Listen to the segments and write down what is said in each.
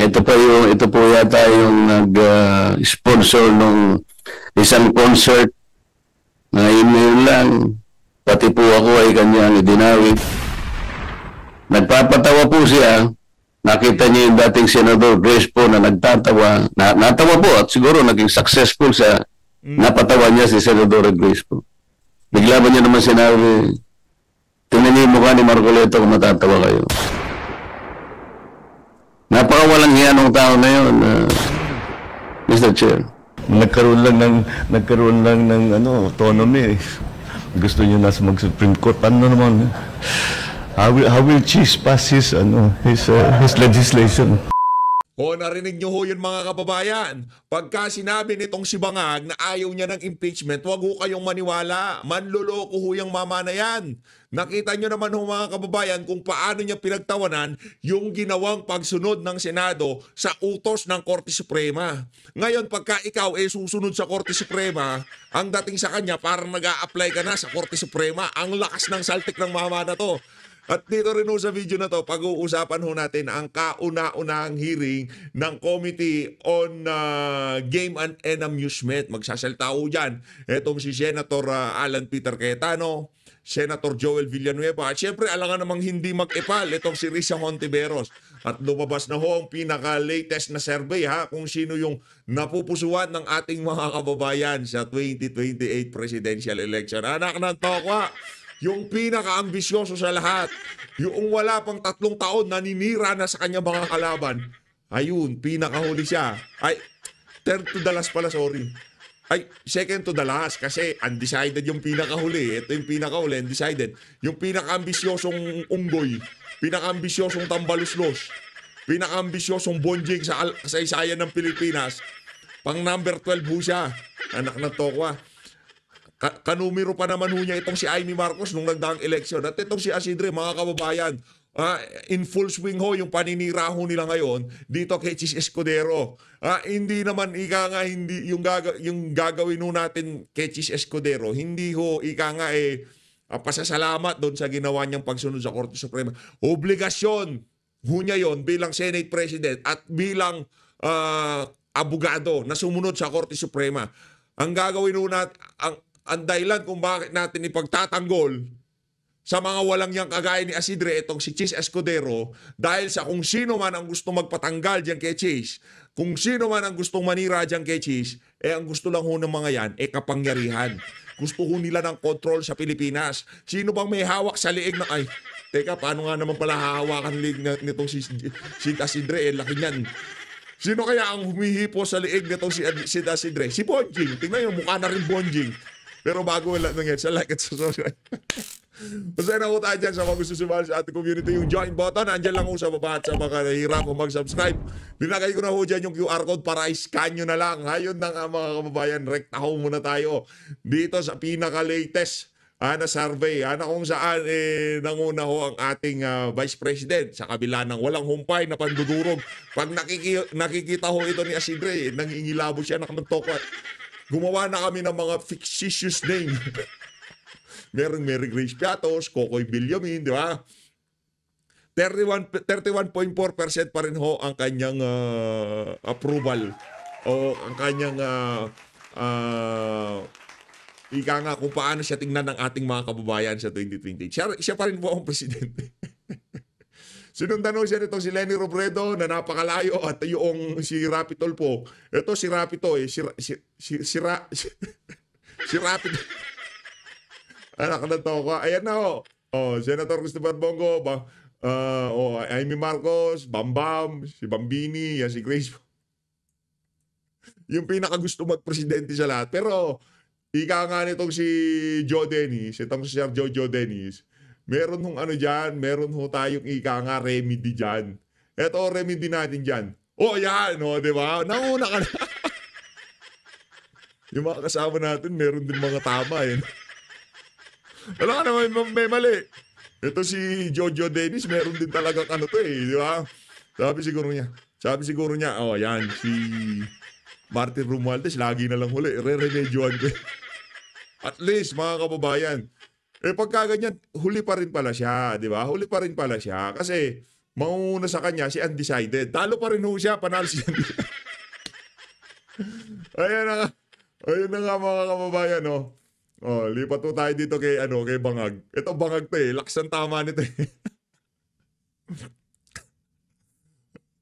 ito po yata yung nag-sponsor nung isang concert na email lang. Pati po ako ay kanyang idinawit. Nagpapatawa po siya. Nakita niya yung dating Senador Grace po na nagtatawa. Natawa po at siguro naging successful sa napatawa niya si Senador Grace po. Bigla ba niya naman sinabi, tingnan niyo yung mukha ni Marcoleta kung matatawa kayo. Napakawalang hiya ng tao na yun, Mr. Chair. Nagkaroon lang ng autonomy. Gusto niyo nasa mag-Supreme Court. Ano naman? How will Cheese pass his legislation? O narinig nyo ho yun mga kababayan. Pagka sinabi nitong si Bangag na ayaw niya ng impeachment, wag ho kayong maniwala. Manloloko ho yung mama na yan. Nakita nyo naman ho mga kababayan kung paano niya pinagtawanan yung ginawang pagsunod ng Senado sa utos ng Korte Suprema. Ngayon pagka ikaw susunod sa Korte Suprema, ang dating sa kanya parang nag-a-apply ka na sa Korte Suprema. Ang lakas ng saltik ng mama na to. At dito rin ho sa video na to, pag-uusapan ho natin ang kauna-unahang hearing ng Committee on Game and Amusement. Magsasalta ho dyan itong si Senator Alan Peter Cayetano, Senator Joel Villanueva, at syempre alangan namang hindi mag-epal itong si Risa Hontiveros. At lumabas na ho ang pinaka-latest na survey kung sino yung napupusuan ng ating mga kababayan sa 2028 presidential election. Anak ng tokwa! Yung pinaka-ambisyoso sa lahat, yung wala pang 3 taon naninira na sa kanya mga kalaban, ayun, pinakahuli siya. Ay, third to the last pala, sorry. Ay, second to the last kasi undecided yung pinakahuli. Ito yung pinakahuli, undecided. Yung pinaka-ambisyosong unggoy, pinaka-ambisyosong tambaluslos, pinaka-ambisyosong bonjing sa kasaysayan ng Pilipinas, pang number 12 ho siya, anak ng tokwa. Kanumero pa naman ho niya itong si Amy Marcos nung nagdaang eleksyon. At itong si Isidre, mga kababayan, in full swing ho yung paninira ho nila ngayon dito kay Chis Escudero. Hindi naman hindi yung gagawin ho natin kay Chis Escudero, hindi ho pasasalamat doon sa ginawa niyang pagsunod sa Korte Suprema. Obligasyon ho niya yon bilang Senate President at bilang abogado na sumunod sa Korte Suprema. Ang gagawin ho natin, ang dahilan kung bakit natin ipagtatanggol sa mga walang yang kagaya ni Isidre itong si Chis Escudero dahil sa kung sino man ang gusto magpatanggal diyan kay Chis, kung sino man ang gustong manira diyan kay Chis, ang gusto lang ho ng mga yan kapangyarihan. Gusto ho nila ng control sa Pilipinas. Sino bang may hawak sa liig na teka, paano nga naman pala hahawakan liig nitong si Isidre? Laki niyan. Sino kaya ang humihipo sa liig nitong si Isidre? Si Bonjing. Tingnan yung mukha na rin Bonjing. Pero bago wala nangyari, sa like at sa subscribe. Basta na po tayo dyan sa mga gusto sumali sa ating community. Yung join button, andyan lang po sa baba at sa mga nahihirap kung mag-subscribe. Linagay ko na po dyan yung QR code para i-scan nyo na lang. Hayun na nga mga kababayan, rekta ho muna tayo. Dito sa pinaka-latest na survey na kung saan nanguna ho ang ating Vice President sa kabila ng walang humpay na pandudurog. Pag nakikita ho ito ni Isidre, nangingilabo siya nakantokot. Gumawa na kami ng mga fictitious name. Merong Mary Grace Piatos, Kokoy Villamin, di ba? 31.4% pa rin ho ang kanyang approval o ang kanyang ika nga kung paano siya tingnan ng ating mga kababayan sa 2020. Siya pa rin po ang presidente. Sinundan siya nito si Leni Robredo na napakalayo at yung si Rapi Tulfo. Ito si Rapi to si Rapi. Anak na to ko. Ayan na ho. Senator Christopher Bongo, Amy Marcos, Bambam, si Bambini, si Grace. Yung pinakagusto magpresidente sa lahat. Pero ika nga nitong si Joe Dennis, itong si Sir Joe Dennis, meron hong dyan, meron ho tayong ika nga remedy dyan. Ito remedy natin dyan. Yan, di ba? Nauna ka na. Yung mga kasama natin, meron din mga tama Wala ka naman may mali. Ito si Jojo Dennis, meron din talagang di ba? Sabi siguro niya, yan, si Martin Romualdez, lagi na lang huli. Re-remedyoan ko. At least, mga kababayan, pagka ganyan, huli pa rin pala siya, di ba? Huli pa rin pala siya. Kasi, mangunguna sa kanya si undecided. Talo pa rin ho siya, panalo si undecided. Ayun na nga mga kababayan, no. Oh, lipat po tayo dito kay kay Bangag. Ito Bangag to eh, lakas ang tama nito eh.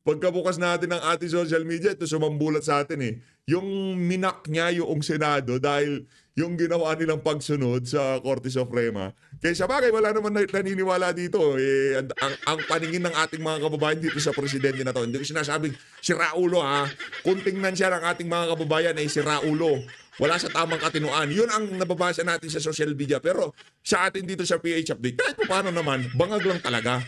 Pagkabukas natin ng ating social media, ito sumambulat sa atin eh. Yung minak niya yung Senado dahil yung ginawa nilang pagsunod sa Korte Suprema. Kaya sa bagay, wala naman naniniwala dito. Ang paningin ng ating mga kababayan dito sa presidente na to. Hindi ko sinasabing si Raulo ha. Kung tingnan siya ng ating mga kababayan ay si Raulo. Wala sa tamang katinuan. Yun ang nababasa natin sa social media. Pero sa atin dito sa PH Update, kahit pa paano naman, bangag lang talaga.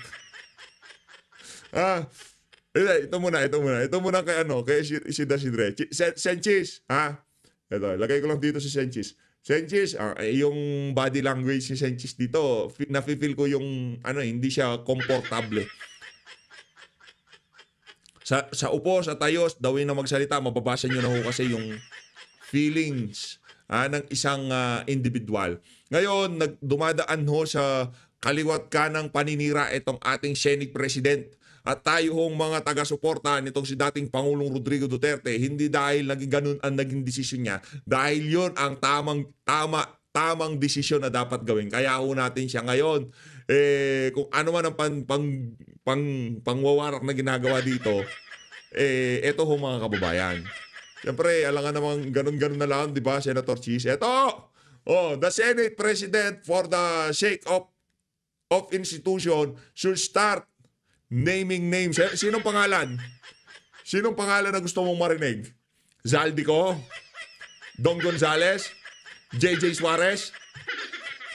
Ito muna kay Isidre. Senchis, ha? Ito, lagay ko lang dito si Senchis. Senchis, yung body language ni Senchis dito, nafe-feel ko yung hindi siya komportable. Sa upo, sa tayos, dawin na magsalita, mababasa nyo na ho kasi yung feelings ng isang individual. Ngayon, dumadaan ho sa kaliwat kanang paninira itong ating Senate President. At tayo hong mga taga-suporta nitong si dating Pangulong Rodrigo Duterte, hindi dahil naging ganun ang naging desisyon niya, dahil yon ang tamang desisyon na dapat gawin. Kaya ho natin siya ngayon. Kung ano man ang pangwawarak na ginagawa dito, eto ho mga kababayan. Siyempre, alangan namang ganun-ganun na lang, di ba, Senator Cheese? Eto! The Senate President, for the sake of institution, should start naming names. Sinong pangalan? Sinong pangalan na gusto mong marinig? Zaldico? Dong Gonzales? JJ Suarez?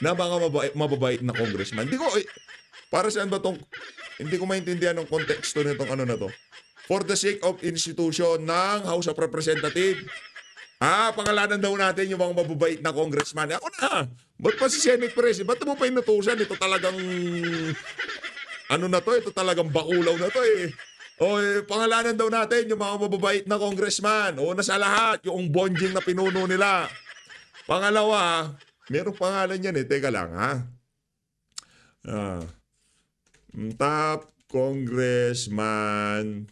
Na mga mababait na congressman. Para saan ba tong, hindi ko maintindihan ng konteksto nitong na to. For the sake of institution ng House of Representatives. Pangalanan daw natin yung mga mababait na congressman. Ako na, ba't pa si Senate President? Ba't mo pa inutusan? Ito talagang ito talagang bakulaw na to eh. Pangalanan daw natin yung mga mababait na congressman. Una sa lahat, yung bonjing na pinuno nila. Pangalawa, merong pangalan yan eh. Teka lang ha. Top congressman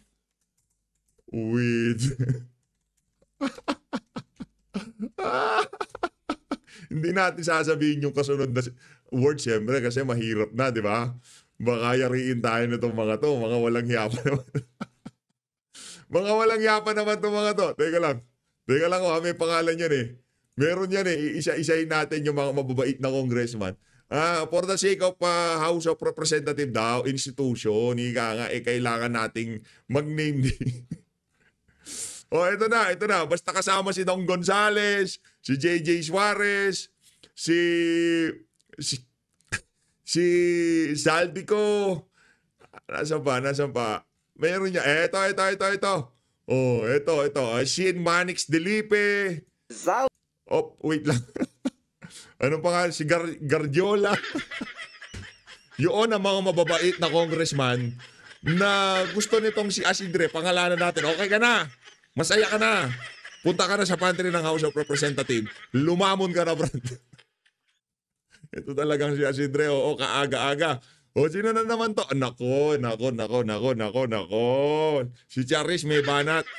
with hindi natin sasabihin yung kasunod na word siyempre kasi mahirap na, di ba? Baka yariin tayo na itong mga to. Mga walang yapa naman. Mga walang yapa naman itong mga to. Teka lang, may pangalan yan eh. Meron yan eh. Isa-isahin natin yung mga mababait na congressman. For the sake of House of Representative daw, institution, kailangan nating mag-name din. Ito na. Basta kasama si Dong Gonzales, si JJ Suarez, si Zaldico. Nasaan pa? Meron niya. Ito. Ito. Shin Manix Delipe. Wait lang. Anong pangalan? Si Gardiola. Yun ang mga mababait na congressman na gusto nitong si Isidre. Pangalanan natin. Okay ka na. Masaya ka na. Punta ka na sa pantry ng House of Representatives. Lumamon ka na, Brad. Ito talagang si Isidre. Kaaga-aga. Sino na naman to? Nako. Si Charis may banat.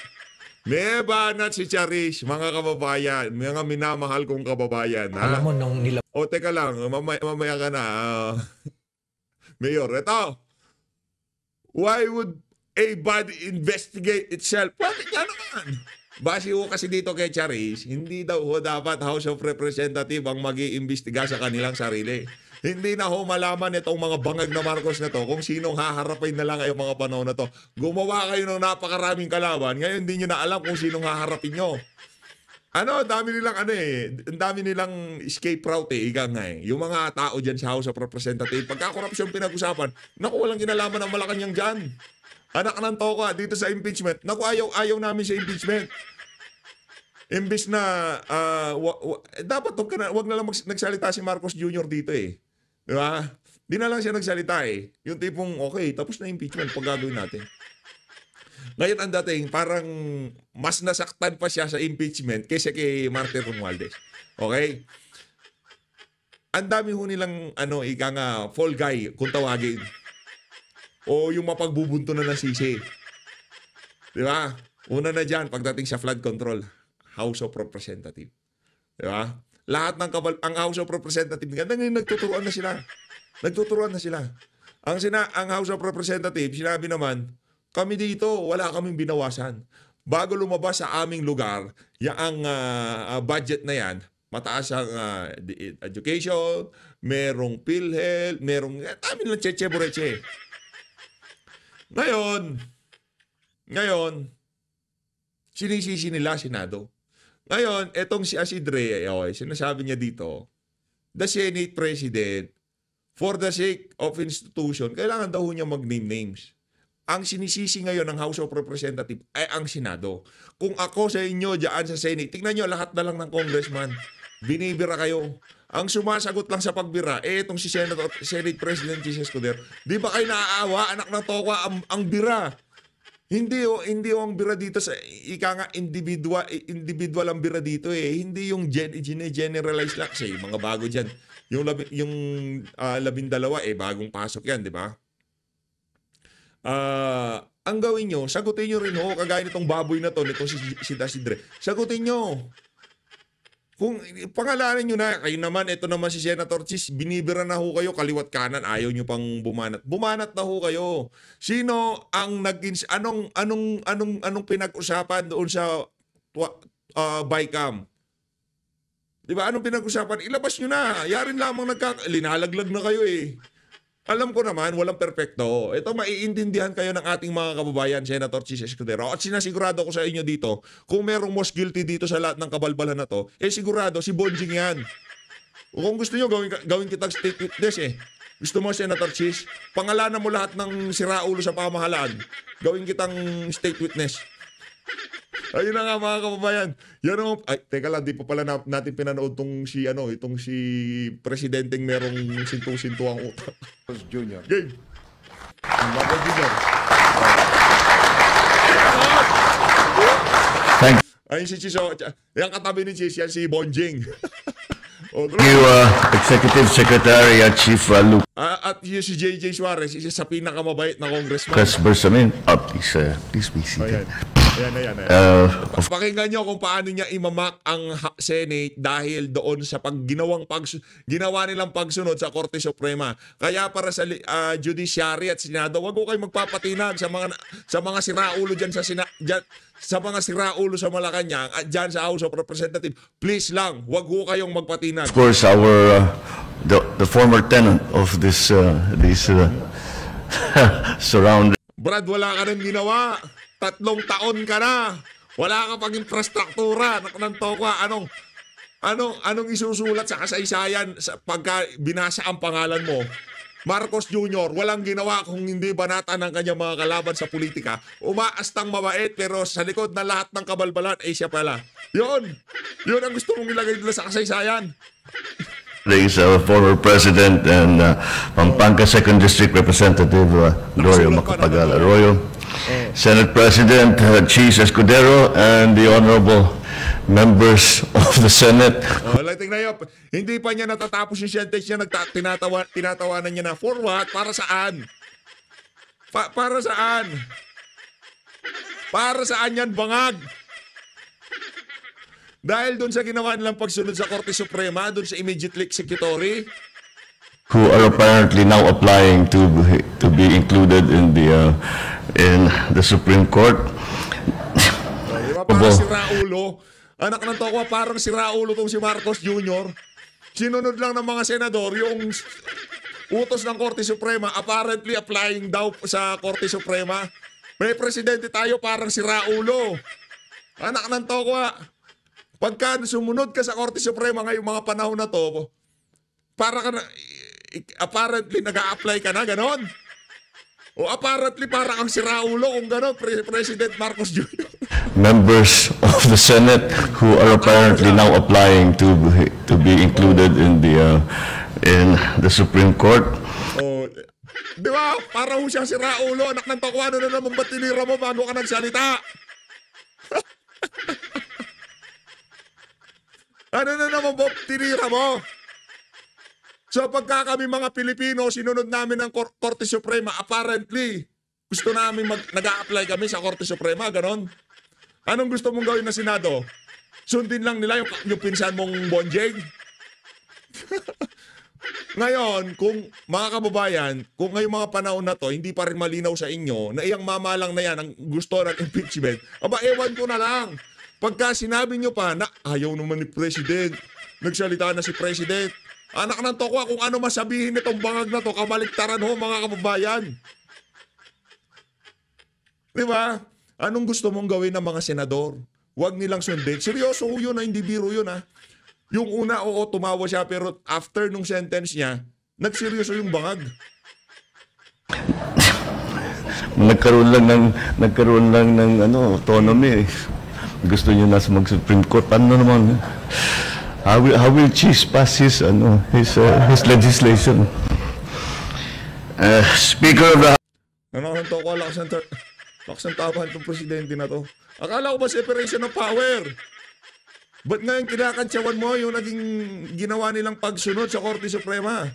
May banat si Charis, mga kababayan. Mga minamahal kong kababayan. Alam mo, nung teka lang. Mamaya ka na. Mayor, ito. Why would a body investigate itself? Bakit nga naman? Base ho kasi dito kay Charis, hindi daw ho dapat House of Representative ang mag-iimbestiga sa kanilang sarili. Hindi na ho malaman itong mga bangag na Marcos na to kung sinong haharapin na lang ay mga panahon na to. Gumawa kayo ng napakaraming kalaban, ngayon hindi nyo na alam kung sinong haharapin nyo. Ang dami nilang escape route ika nga eh. Yung mga tao dyan sa House of Representative, pagka korupsyon pinag-usapan, walang kinalaman ng Malacanang dyan. Anak ng toka dito sa impeachment. Ayaw namin sa impeachment. Imbis na dapat wag na lang nagsalita si Marcos Jr. dito eh. Di ba? Di na lang siya nagsalita eh. Yung tipong okay, tapos na impeachment pag gagawin natin. Ngayon ang dating parang mas nasaktan pa siya sa impeachment kaysa kay Martin Romualdez. Okay? Ang dami ho nilang fall guy kung tawagin. o yung mapagbubunto na ng sisi? Di ba? Una na dyan, pagdating sa flood control, House of Representatives. Di ba? Lahat ng ang House of Representatives, ganda ngayon nagtuturuan na sila. Nagtuturuan na sila. Ang House of Representatives, sinabi naman, kami dito, wala kaming binawasan. Bago lumabas sa aming lugar, ang budget na yan, mataas ang education, merong PhilHealth, merong, dami lang cheche-boreche. Ngayon, sinisisi nila Senado. Ngayon, etong si Asidre, sinasabi niya dito, the Senate President, for the sake of institution, kailangan daw niya mag-name names. Ang sinisisi ngayon ng House of Representatives ay ang Senado. Kung ako sa inyo dyan sa Senate, tingnan nyo lahat na lang ng congressman. Binibira kayo. Ang sumasagot lang sa pagbira, itong si Senate President Jesus Escudero. Di ba kayo naaawa, anak ng tokwa, ang bira? Hindi ang bira dito sa individual ang bira dito eh. Hindi yung generalize lang kasi mga bago diyan. Yung 12 bagong pasok 'yan, di ba? Ang gawin nyo, sagutin nyo rin kagaya nitong baboy na to, nitong si Dasidre. Sagutin nyo. Kung pangalanan nyo na, kayo naman, ito naman si Senator Chis, binibira na kayo, kaliwat kanan, ayaw nyo pang bumanat. Bumanat na kayo. Sino ang anong pinag-usapan doon sa BICAM? Diba? Anong pinag-usapan? Ilabas nyo na. Yarin lamang linalaglag na kayo eh. Alam ko naman, walang perpekto. Ito, maiintindihan kayo ng ating mga kababayan, Senator Chis Escudero. At sinasigurado ko sa inyo dito, kung merong most guilty dito sa lahat ng kabalbalan na to, sigurado, si Bonjing yan. Kung gusto nyo, gawin kitang state witness eh. Gusto mo, Senator Chis, pangalanan mo lahat ng siraulo sa pamahalaan. Gawin kitang state witness. Ayun na nga mga kababayan. Yan ay, teka lang, di pa pala natin pinanood itong si presidenteng merong sintu-sintu ang utak. Junior. Game. Marcos Junior. Thank Ayun si Chiso. Yung katabi ni Chis, yan si Bonjing. you, Executive Secretary at Chief Lucas At yun si JJ Suarez, isa sa pinakamabait na congressman. Bersamin. Please be seated. Ayan. Pakinggan nyo kung paano niya imamak ang Senate dahil doon sa ginawa nilang pagsunod sa Korte Suprema. Kaya para sa Judiciary at Senado, wag ko kayo magpapatinag sa mga siraulo dyan sa mga siraulo sa Malacanang at dyan sa House of Representatives. Please lang, wag ko kayong magpatinag. Of course, the former tenant of this surrounding. Brad, wala ka rin ginawa. 3 taon ka na. Wala ka pang infrastruktura. Ng tokwa. Anong isusulat sa kasaysayan pagka binasa ang pangalan mo? Marcos Jr., walang ginawa kung hindi banatan ng kanyang mga kalaban sa politika. Umaastang mabait pero sa likod na lahat ng kabalbalan ay siya pala. Yun ang gusto mong ilagay nila sa kasaysayan. He's former president and Pampanga 2nd District Representative Gloria Macapagal Arroyo. Senate President Chis Escudero and the honorable members of the Senate. Tingnan nyo, hindi pa niya natatapos yung sentence niya, tinatawanan niya na, for what? Para saan? Para saan? Para saan yan, bangag? Dahil doon sa ginawa nilang pagsunod sa Korte Suprema, doon sa immediately executory, who are apparently now applying to be included in the Supreme Court. Diba, parang si Raulo. Anak ng tokwa, parang si Raulo tong si Marcos Jr. Sinunod lang ng mga senador yung utos ng Korte Suprema, apparently applying daw sa Korte Suprema. May presidente tayo parang si Raulo. Anak ng tokwa. Pagka sumunod ka sa Korte Suprema ngayong mga panahon na to, para ka na, apparently nag-a-apply ka na, ganon. O apparently parang ang si Raulo kung ganon, President Marcos Jr. Members of the Senate who are apparently now applying to be included in the Supreme Court. O, di ba? Parang siyang si Raulo, anak ng tokwa, ano na naman ba't tinira mo bago ka nagsalita? Ano na naman ba tinira mo? So pagka kami mga Pilipino, sinunod namin ang Korte Suprema, apparently, gusto namin nag-a-apply kami sa Korte Suprema, ganon. Anong gusto mong gawin na Senado? Sundin lang nila yung pinsan mong Bonjeng? Ngayon, kung mga kababayan, kung ngayong mga panahon na to, hindi pa rin malinaw sa inyo na iyang mamalang na yan ang gusto ng impeachment, aba, ewan ko na lang. Pagka sinabi nyo pa na ayaw naman ni President, nagsalita na si President, anak ng tokwa, kung ano masabihin nitong bangag na to, kabaliktaran ho mga kababayan. Di ba? Anong gusto mong gawin ng mga senador? Huwag nilang sundin. Seryoso yun na, hindi biro yun ha. Yung una, oo, tumawa siya, pero after nung sentence niya, nagseryoso yung bangag. nagkaroon lang ng autonomy. Gusto niyo na mag-Supreme Court. Ano naman? How will Cheese pass his legislation? Speaker of the Ano ang toko, lakas ng tapahan itong presidente na to. Akala ko ba separation of power? Ba't ngayon kinakantsawan mo yung naging ginawa nilang pagsunod sa Korte Suprema?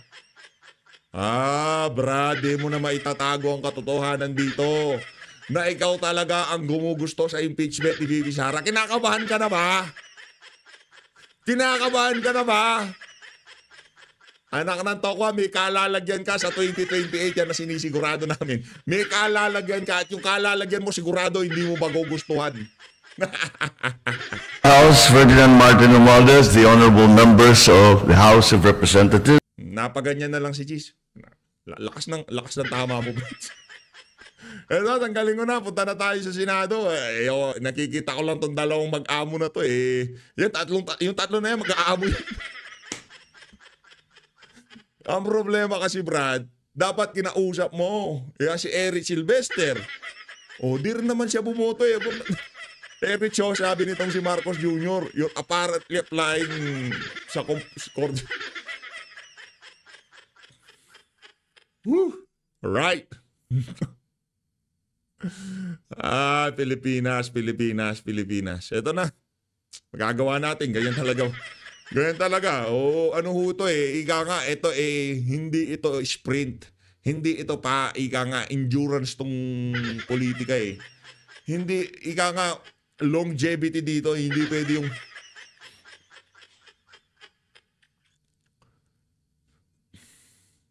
Brad, di mo na maitatago ang katotohanan dito na ikaw talaga ang gumugusto sa impeachment ni Bibi Sara. Kinakabahan ka na ba? Kinakabahan ka na ba? Anak ng tokwa, may kalalagyan ka sa 2028 yan na sinisigurado namin. May kalalagyan ka at yung kalalagyan mo sigurado hindi mo magugustuhan. House, Ferdinand Martin Romualdez, the honorable members of the House of Representatives. Napaganyan na lang si Cheese. Lakas ng tama mo. Eto, tanggalin ko na. Punta na tayo sa Senado. Nakikita ko lang tong dalawang mag-amo na to. Yung tatlo na yan, mag-aamo yan. Ang problema kasi, Brad, dapat kinausap mo. Si Eric Sylvester. Di rin naman siya bumoto eh. Eric Cho, sabi nitong si Marcos Jr., you're apparently applying sa court. Right. Pilipinas. Ito na. Magagawa natin. Ganyan talaga. Ano ho ito Ika nga, ito hindi ito sprint. Hindi ito pa, ika nga, endurance tong politika Hindi, ika nga, longevity dito. Hindi pwede yung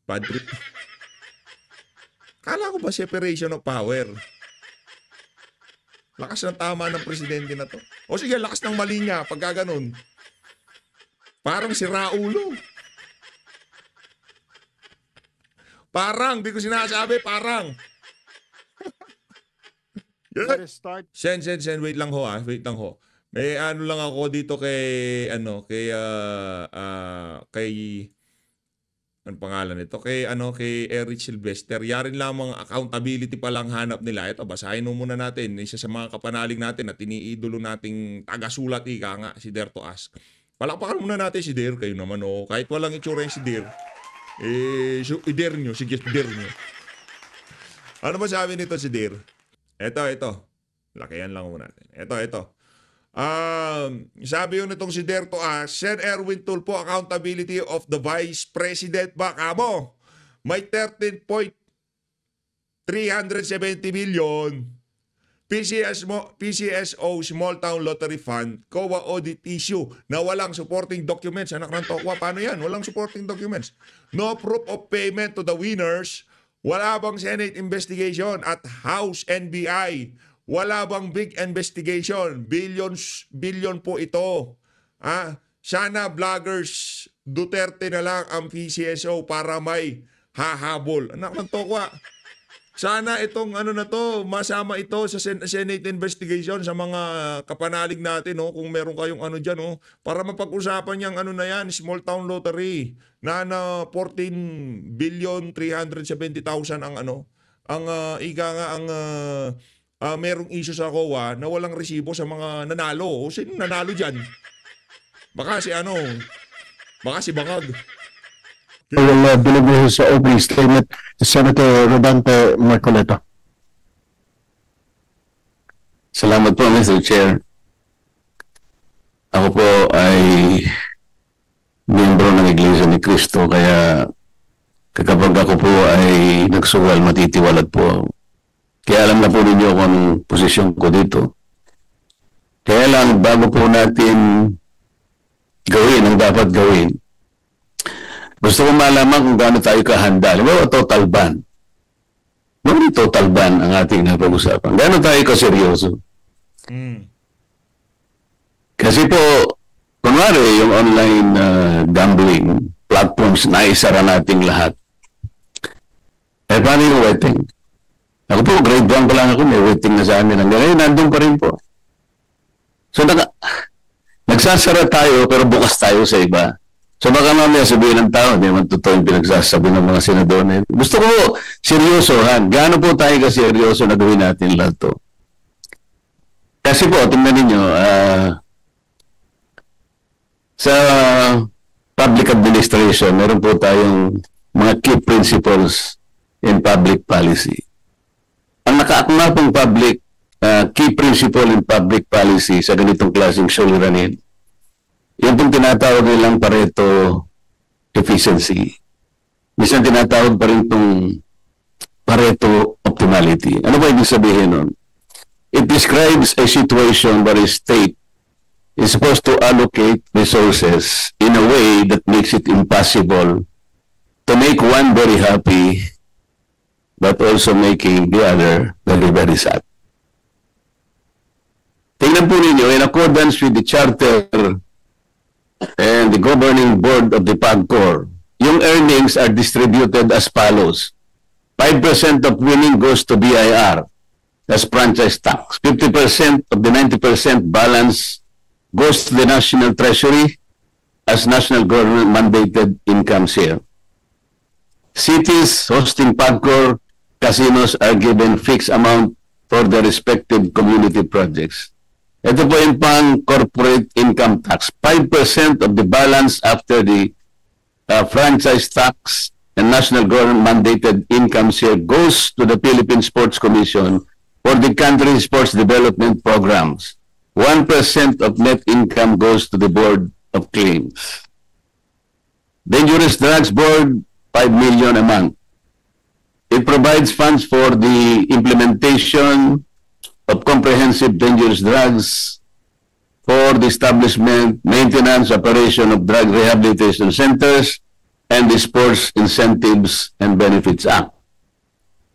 bad trip. Kala ko ba separation of power? Lakas ng tama ng presidente na to. O sige, lakas ng mali niya pagka ganun. Parang si Raulo. Parang, di ko sinasabi, parang. Send. Wait lang ho. May ano lang ako dito kay ang pangalan nito? Kay Eric Sylvester. Yarin lamang accountability pa lang hanap nila. Ito, basahin mo muna natin. Isa sa mga kapanalig natin na tiniidolo nating taga-sulat ika nga, si Der to Ask. Palakpakan muna natin si Der. Kayo naman kahit walang itsura yung si Der. I-Der nyo. Sige, Der nyo. Ano ba sabi nito si Der? Ito. Lakihan lang muna natin. Ito. Sabi yun itong si Der to Ask, Sen. Erwin Tulfo, accountability of the Vice President. Baka mo, may 13.370 million PCSO Small Town Lottery Fund, COA audit issue na walang supporting documents. Anak ng tokwa, paano yan? Walang supporting documents. No proof of payment to the winners. Wala bang Senate investigation at House NBI? Wala bang big investigation? Billion po ito. Sana vloggers Duterte na lang ang PCSO para may hahabol. Anak ng tokwa. Sana itong na to, masama ito sa Senate investigation sa mga kapanalig natin, kung meron kayong dyan, para mapag-usapan yung na yan, small town lottery, na 14,370,000 merong issue sa COA na walang resibo sa mga nanalo. O sino nanalo dyan? Baka si Bangag. I will deliver his opening statement to Senator Rodante Marcoleta. Salamat po, Mr. Chair. Ako po ay miyembro ng ng Iglesia ni Cristo, kaya kapag ako po ay nagsuwal, matitiwalag po ako. Kaya alam na po ninyo kung anong posisyon ko dito. Kaya lang, bago po natin gawin ang dapat gawin, gusto ko malaman kung gaano tayo kahanda. Alam mo, total ban. Ano total ban ang ating napag-usapan? Gaano tayo kaseryoso? Kasi po, kunwari, yung online gambling platforms na isara nating lahat. Eh, paano yung waiting? Ako po, grade 1 pa lang ako, may waiting na sa amin. Hanggang ngayon, nandun pa rin po. So, nagsasara tayo, pero bukas tayo sa iba. So, baka mamaya sabihin ng tao, hindi naman totoo yung pinagsasabi ng mga senador na yun. Gusto ko, seryosohan. Gaano po tayo ka-seryoso na gawin natin lahat to? Kasi po, tingnan ninyo, sa public administration, meron po tayong mga key principles in public policy. Ang nakaakma pong key principle in public policy sa ganitong klaseng suliranin, yung pong tinatawag nilang Pareto efficiency. Minsan tinatawag pa rin itong Pareto optimality. Ano ba ibig sabihin nun? It describes a situation where a state is supposed to allocate resources in a way that makes it impossible to make one very happy but also making the other very, very sad. Tingnan po ninyo, in accordance with the charter and the governing board of the PAGCOR, yung earnings are distributed as follows. 5% of winning goes to BIR as franchise tax. 50% of the 90% balance goes to the National Treasury as national government mandated income share. Cities hosting PAGCOR casinos are given fixed amount for their respective community projects. Ito po yung pang corporate income tax. 5% of the balance after the franchise tax and national government mandated income share goes to the Philippine Sports Commission for the country's sports development programs. 1% of net income goes to the Board of Claims. Dangerous Drugs Board, 5 million a month. It provides funds for the implementation of comprehensive dangerous drugs, for the establishment, maintenance, operation of drug rehabilitation centers, and the Sports Incentives and Benefits Act.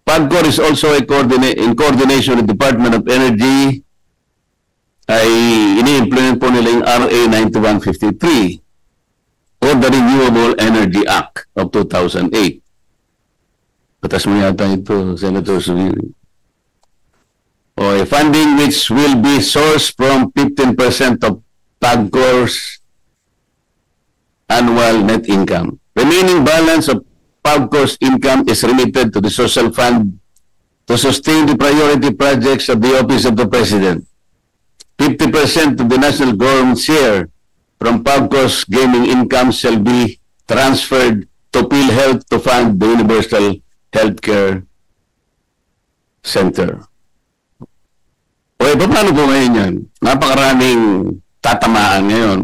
PAGCOR is also in coordination with the Department of Energy, ay ini-implement po nila yung RA 9153 or the Renewable Energy Act of 2008. Patas mo yata ito, Senator Subiri. O funding which will be sourced from 15% of PAGCOR's annual net income. Remaining balance of PAGCOR's income is remitted to the social fund to sustain the priority projects of the Office of the President. 50% of the national government share from PAGCOR's gaming income shall be transferred to PhilHealth to fund the Universal Healthcare Center. O paano po ngayon yan? Napakaraming tatamaan ngayon.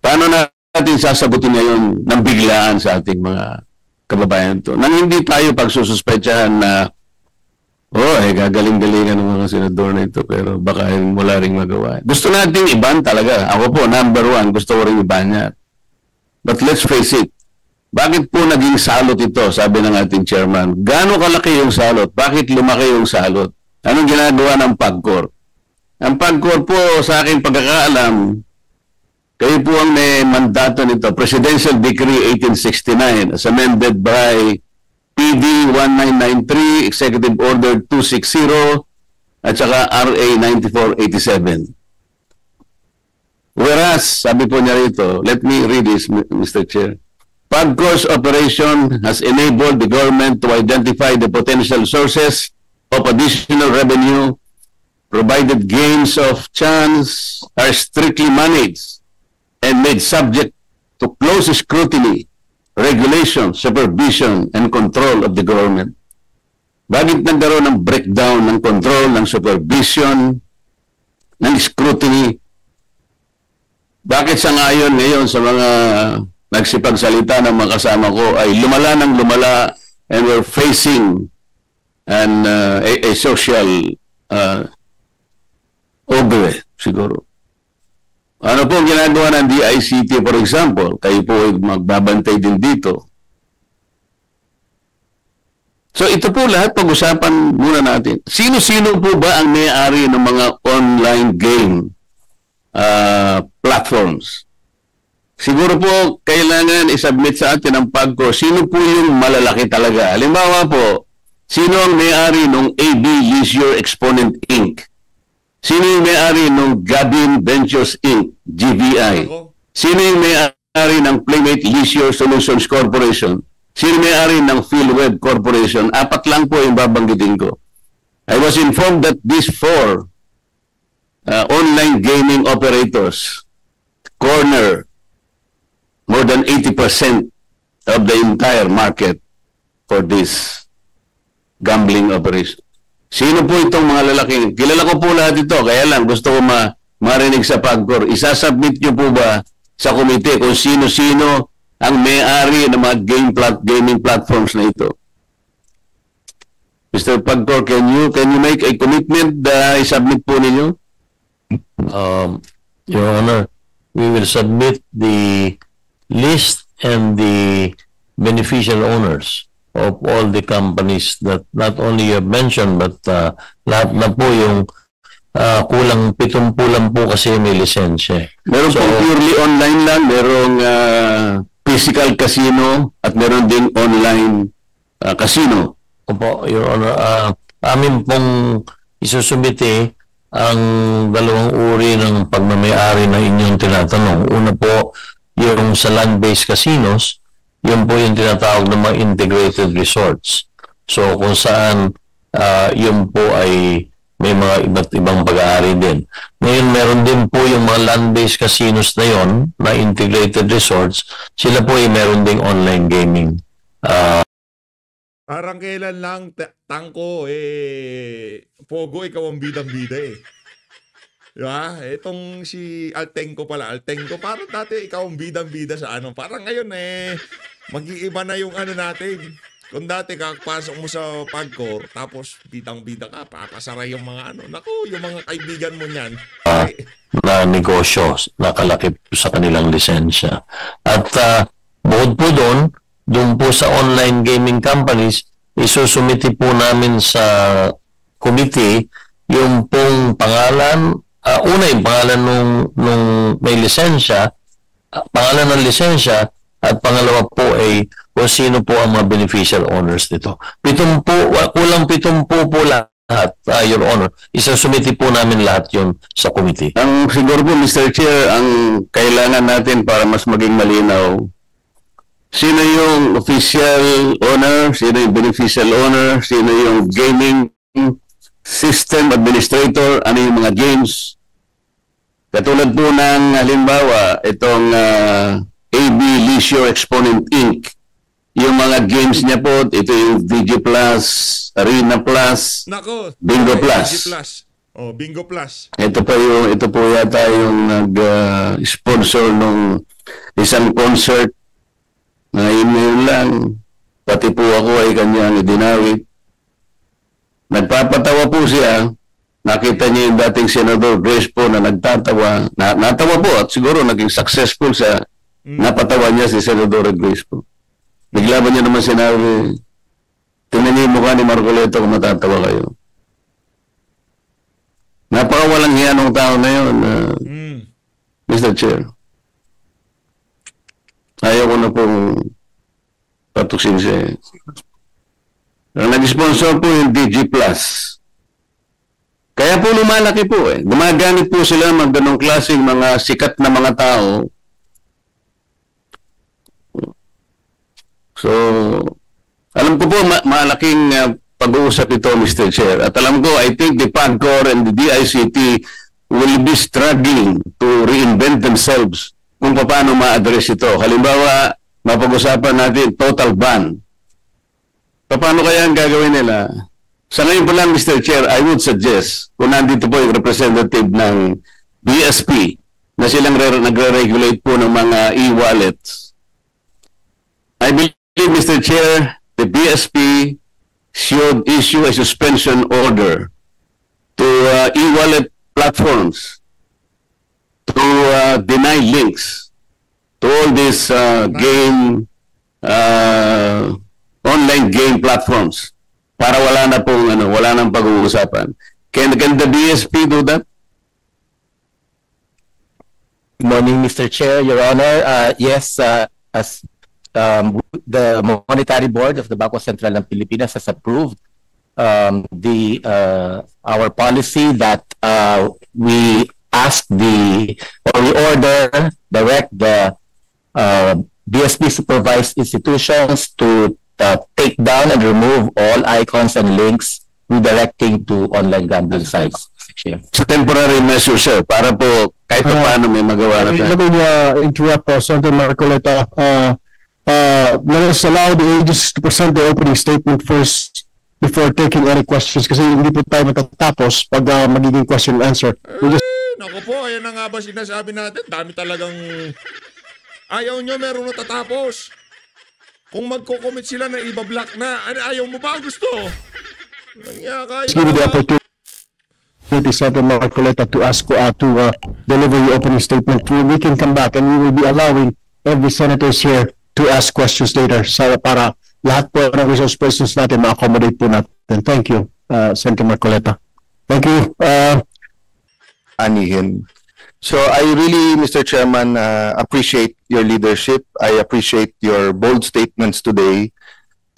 Paano natin sasagutin ngayon ng biglaan sa ating mga kababayan to? Nang hindi tayo pagsususpetsahan na gagaling-galingan ng mga senador na ito pero baka wala ring magawa. Gusto nating iban talaga. Ako po, number 1, gusto ko rin iban niya. But let's face it, bakit po naging salot ito? Sabi ng ating chairman, gaano kalaki yung salot? Bakit lumaki yung salot? Anong ginagawa ng PAGCOR? Ang PAGCOR po, sa aking pagkakaalam, kayo po ang may mandato nito, Presidential Decree 1869 as amended by PD 1993, Executive Order 260, at saka RA 9487. Whereas, sabi po niya rito, let me read this, Mr. Chair. PAGCOR's operation has enabled the government to identify the potential sources of additional revenue, provided games of chance are strictly managed and made subject to close scrutiny, regulation, supervision, and control of the government. Bakit nagkaroon ng breakdown ng control, ng supervision, ng scrutiny? Bakit sa ngayon sa mga nagsipagsalita ng mga kasama ko ay lumala ng lumala, and we're facing a social ogre siguro. Ano po ang ginagawa ng DICT, for example? Kayo po ay magbabantay din dito. So ito po lahat pag-usapan muna natin. Sino-sino po ba ang may-ari ng mga online game platforms? Siguro po kailangan i-submit sa atin ang PAGCOR. Sino po yung malalaki talaga? Halimbawa po, sino ang may-ari ng AB Leisure Exponent Inc.? Sino yung may-ari ng Gabin Ventures Inc., GVI? Sino yung may-ari ng Playmate Leisure Solutions Corporation? Sino may-ari ng PhilWeb Corporation? 4 lang po yung babanggitin ko. I was informed that these 4 online gaming operators corner more than 80% of the entire market for this gambling operation. Sino po itong mga lalaking? Kilala ko po lahat ito, kaya lang gusto ko marinig sa PAGCOR. Isasubmit nyo po ba sa komite kung sino-sino ang may-ari ng mga gaming platforms na ito? Mr. PAGCOR, can you make a commitment na isubmit po ninyo? Your Honor, we will submit the list and the beneficial owners of all the companies that not only you have mentioned, but lahat na po yung kulang 70 lang po kasi may lisensya. Meron po purely online lang, merong physical casino at meron ding online casino. Opo, Your Honor, amin pong isusumite ang dalawang uri ng pagmamayari na inyong tinatanong. Una po, yung sa land-based casinos, yun po yung tinatawag ng mga integrated resorts. So kung saan yun po ay may mga iba't ibang pag-aari din. Ngayon meron din po yung mga land-based casinos na yun, na integrated resorts, sila po ay meron ding online gaming. Parang kailan lang, Tangko, Pogo, ikaw ang bidang-bida eh. Diba? Itong si Altenco pala. Altenco, parang dati ikaw ang bidang-bida sa ano. Parang ngayon mag-iiba na yung ano natin. Kung dati kakapasok mo sa PAGCOR, tapos bidang-bida ka, papasara yung mga ano. Naku, yung mga kaibigan mo niyan. Na negosyo, nakalaki sa kanilang lisensya. At bukod po doon po sa online gaming companies, isusumiti po namin sa committee yung pong pangalan. Una yung pangalan nung may lisensya, pangalan ng lisensya, at pangalawa po ay kung sino po ang mga beneficial owners nito. Kulang 70 po lahat, Your Honor. Isasumiti po namin lahat yun sa committee. Ang siguro po, Mr. Chair, ang kailangan natin para mas maging malinaw, sino yung official owner, sino yung beneficial owner, sino yung gaming system administrator, ano yung mga games. Katulad po ng halimbawa, itong AB Leisure Exponent Inc. Yung mga games niya po, ito yung VG Plus, Arena Plus, Nako, Bingo Plus. VG Plus. Oh, Bingo Plus. Ito po yata yung nag-sponsor nung isang concert na yun lang. Pati po ako ay kanyang idinawit. Nagpapatawa po siya. Nakita niya yung dating Senador Grace po na nagtatawa. Natawa po at siguro naging successful siya. Napatawa niya si Senador Grace po. Bigla ba niya naman sinabi, tingnan niyo yung mukha ni Marcoleto kung matatawa kayo. Napakawalang hiya ng tao na yun, Mr. Chair. Ayaw ko na pong patuksin siya. Ang nag-sponsor po yung DG Plus. Kaya po lumalaki po eh. Gumagamit po sila ng ganong klaseng mga sikat na mga tao. So, alam ko po malaking pag-uusap ito, Mr. Chair. At alam ko, I think the PAGCOR and the DICT will be struggling to reinvent themselves kung paano ma-address ito. Halimbawa, mapag-usapan natin total ban. Paano kaya ang gagawin nila? Sa ngayon po lang, Mr. Chair, I would suggest, kung nandito po yung representative ng BSP, na silang nagre-regulate po ng mga e-wallets, I believe, Mr. Chair, the BSP should issue a suspension order to e-wallet platforms to deny links to all these online game platforms para wala na pong wala nang pag-uusapan. Can the BSP do that? Good morning, Mr. Chair, Your Honor. Yes, as the Monetary Board of the Bangko Sentral ng Pilipinas has approved our policy that we direct the BSP supervised institutions to take down and remove all icons and links redirecting to online gambling sites. Sa temporary measure, sir, para po kahit paano may magawa na tayo. Let me interrupt, Senator Marcoleta. Let us allow the agencies to present their opening statement first before taking any questions kasi hindi po tayo matatapos pag magiging question and answer. Naku po, ayan na nga ba sinasabi natin? Dami talagang ayaw nyo, meron na tatapos. Kung magko-commit sila na iba-block na, ayaw mo ba? Gusto? Give me the opportunity, Senator Marcoleta, to ask to deliver your opening statement. We can come back and we will be allowing every senators here to ask questions later para lahat po ng resource persons natin ma-accommodate po natin. Thank you, Senator Marcoleta. Thank you. Anihin. So I really, Mr. Chairman, appreciate your leadership. I appreciate your bold statements today.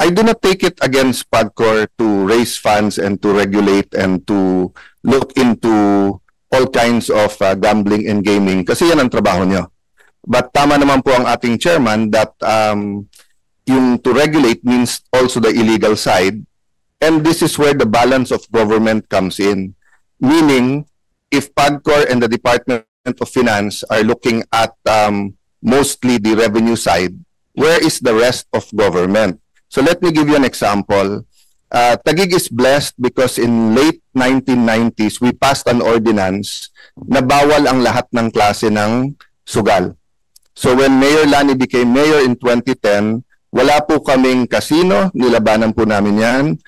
I do not take it against PAGCOR to raise funds and to regulate and to look into all kinds of gambling and gaming kasi yan ang trabaho nyo. But tama naman po ang ating chairman that yung to regulate means also the illegal side, and this is where the balance of government comes in. Meaning, if PAGCOR and the Department of Finance are looking at mostly the revenue side, where is the rest of government? So let me give you an example. Taguig is blessed because in late 1990s, we passed an ordinance na bawal ang lahat ng klase ng sugal. So when Mayor Lani became mayor in 2010, wala po kaming casino, nilabanan po namin yan.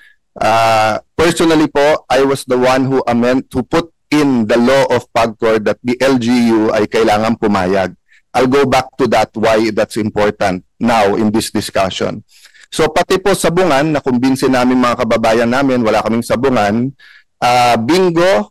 Personally po, I was the one who put in the law of PAGCOR that the LGU ay kailangan pumayag. I'll go back to that, why that's important now in this discussion. So pati po sabungan, nakumbinsin namin mga kababayan namin, wala kaming sabungan. Bingo,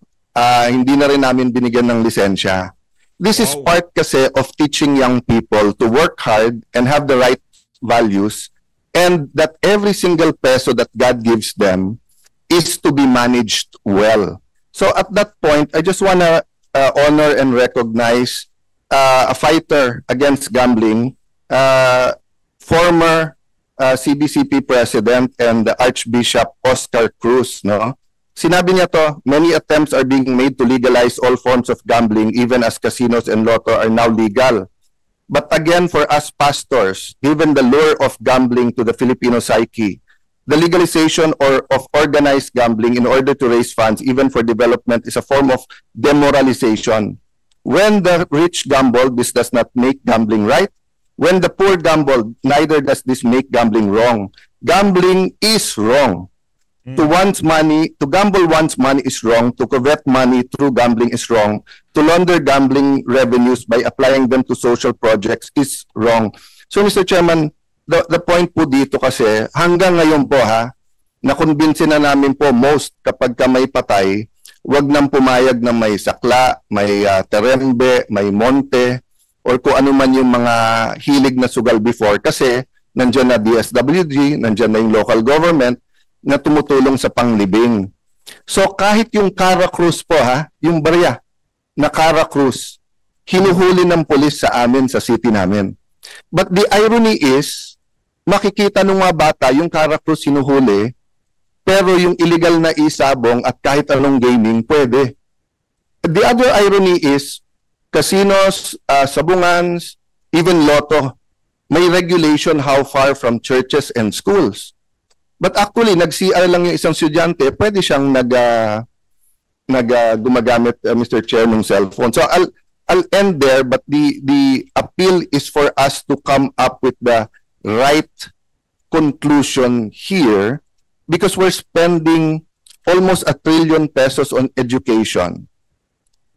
hindi na rin namin binigyan ng lisensya. This is part kasi of teaching young people to work hard and have the right values, and that every single peso that God gives them is to be managed well. So at that point, I just want to honor and recognize a fighter against gambling, former CBCP President and the Archbishop Oscar Cruz. No? Sinabi niya to, many attempts are being made to legalize all forms of gambling even as casinos and lotto are now legal. But again, for us pastors, given the lure of gambling to the Filipino psyche, the legalization of organized gambling in order to raise funds, even for development, is a form of demoralization. When the rich gamble, this does not make gambling right. When the poor gamble, neither does this make gambling wrong. Gambling is wrong. To gamble one's money is wrong. To covet money through gambling is wrong. To launder gambling revenues by applying them to social projects is wrong. So, Mr. Chairman, the point po dito kasi, hanggang ngayon po nakumbinsin na namin po kapag ka may patay, wag nang pumayag na may sakla, may terembe, may monte, or kung ano man yung mga hilig na sugal before kasi nandiyan na DSWD, nandiyan na yung local government na tumutulong sa panglibing. So kahit yung Cara Cruz po yung barya na Cara Cruz, hinuhuli ng pulis sa amin sa city namin. But the irony is, makikita nung mga bata yung Cara Cruz hinuhuli, pero yung illegal na isabong at kahit anong gaming pwede. The other irony is, casinos, sabungans, even lotto, may regulation how far from churches and schools. But actually, nag-CR lang yung isang estudyante, pwede siyang gumagamit, Mr. Chair, ng cellphone. So I'll end there, but the appeal is for us to come up with the right conclusion here because we're spending almost 1 trillion pesos on education.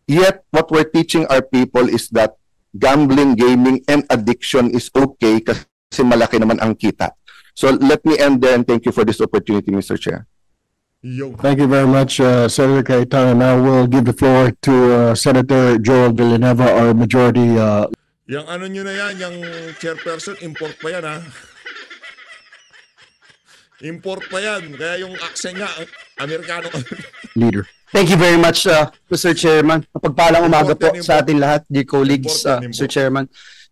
Yet, what we're teaching our people is that gambling, gaming, and addiction is okay kasi malaki naman ang kita. So let me end there and thank you for this opportunity, Mr. Chair. Yo. Thank you very much, Senator Cayetano. Now we'll give the floor to Senator Joel Villanueva, our majority. Yang ano nyo na yan, yung chairperson, import pa yan ha. Import pa yan. Kaya yung accent niya, Amerikano. Leader. Thank you very much, Mr. Chairman. Mapagpalang umaga po Important, sa ating lahat, dear colleagues, Important. Mr. Chairman.